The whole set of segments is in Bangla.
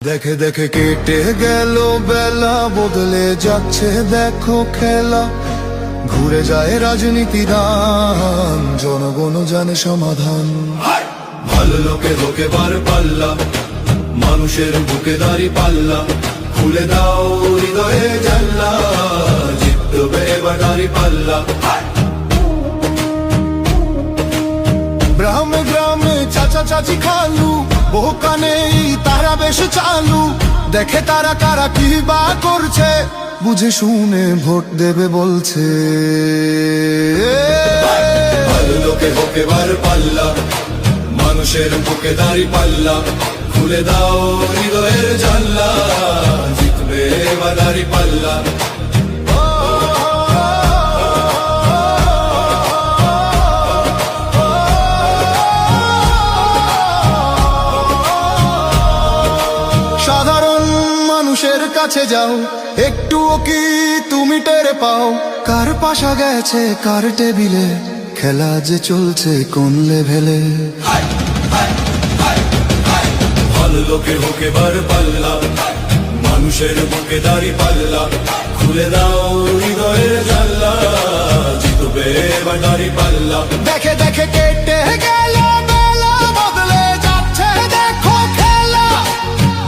দেখে দেখে কেটে গেল বেলা, বদলে যাচ্ছে দেখো খেলা। ঘুরে যায় রাজনীতির রান, জনগণ জানে সমাধান। ভালো লোকে লোকে বার পাল্লা, মানুষের বুকে দাঁড়ি পাল্লা। খুলে দাও হৃদয়ে জানলা, জিতবে এবার দাঁড়ি পাল্লা। গ্রামে গ্রামে চাচা চাচি খালু, বহু কানে তারা বেশ চালু। দেখে তারা কারা কি বা করছে, বুঝে শুনে ভোট দেবে বলছে। ভালো লোকে হোক এবার পাল্লা, মানুষের বুকে দাঁড়ি পাল্লা। খুলে দাও হৃদয়ের জানলা, জিতবে এবার দাঁড়ি পাল্লা। সাধারণ মানুষের কাছে যাও, একটুও কি তুমি টের পাও? কার পাশা গেছে কার টেবিলে, খেলা যে চলছে কোন লেভেলে। ভালো লোকে হোক এবার পাল্লা, মানুষের বুকে দাঁড়ি পাল্লা। খুলে দাও হৃদয়ের জানলা, জিতবে এবার দাঁড়ি পাল্লা। দেখে দেখে কেটে গেল বেলা, বদলে যাচ্ছে দেখো খেলা।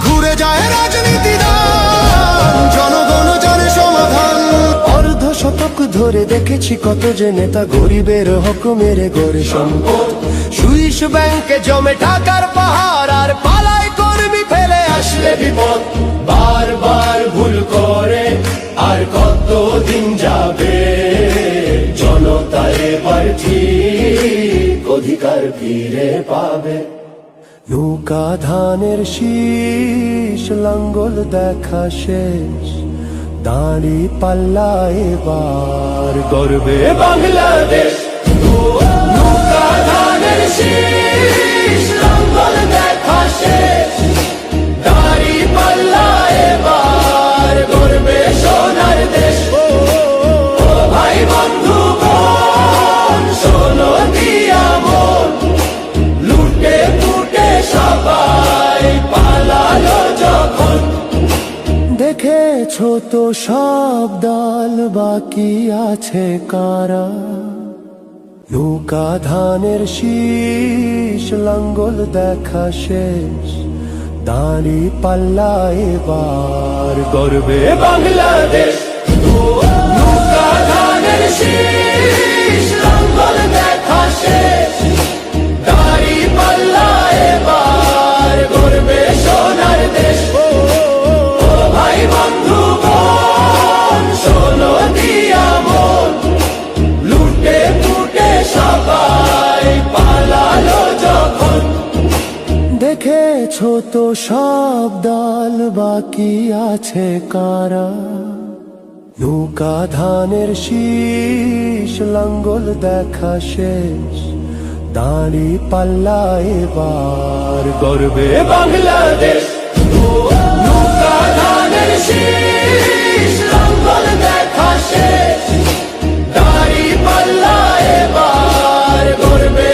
ঘুরে যায় রাজনীতির রান, জনগণ জানে সমাধান। অর্ধ শতক ধরে দেখেছি কত যে নেতা গরিবের হক মেরে গড়ে সম্পদ। সুইস ব্যাংকে জমে টাকার পাহাড়, আর পালায় কর্মী ফেলে আসলে বিপদ। বারবার ভুল করে আর কতদিন যাবে, জনতা এবার ঠিক অধিকার ফিরে পাবে। নৌকা ধানের শীষ, লাঙ্গল দেখা শেষ, দাঁড়ি পাল্লা এবার গর্বে বাংলাদেশ। নৌকা ধানের শীষ, লাঙ্গল দেখা শেষ, দাঁড়ি পাল্লা এবার গর্বে সোনার দেশ। ও ভাই বন্ধু বোন, শোনো দিয়া মন, লুটে পুটে সবাই পালালো যখন। দেখেছো তো সব দল, বাকি আছে কারা? নৌকা ধানের শীষ, লাঙ্গল দেখা শেষ, দাঁড়ি পাল্লা এবার গর্বে বাংলাদেশ। নৌকা ধানের শীষ, লাঙ্গল দেখা শেষ, দাঁড়ি পাল্লা এবার গর্বে সোনার দেশ। ভাই বন্ধু বোন, শোনো দিয়া মন, লুটে পুটে সবাই পালালো যখন। দেখেছো তো সব দল, বাকি আছে কারা? নৌকা ধানের শীষ, লাঙ্গল দেখা শেষ, দাঁড়ি পাল্লা এবার গর্বে বাংলাদেশ।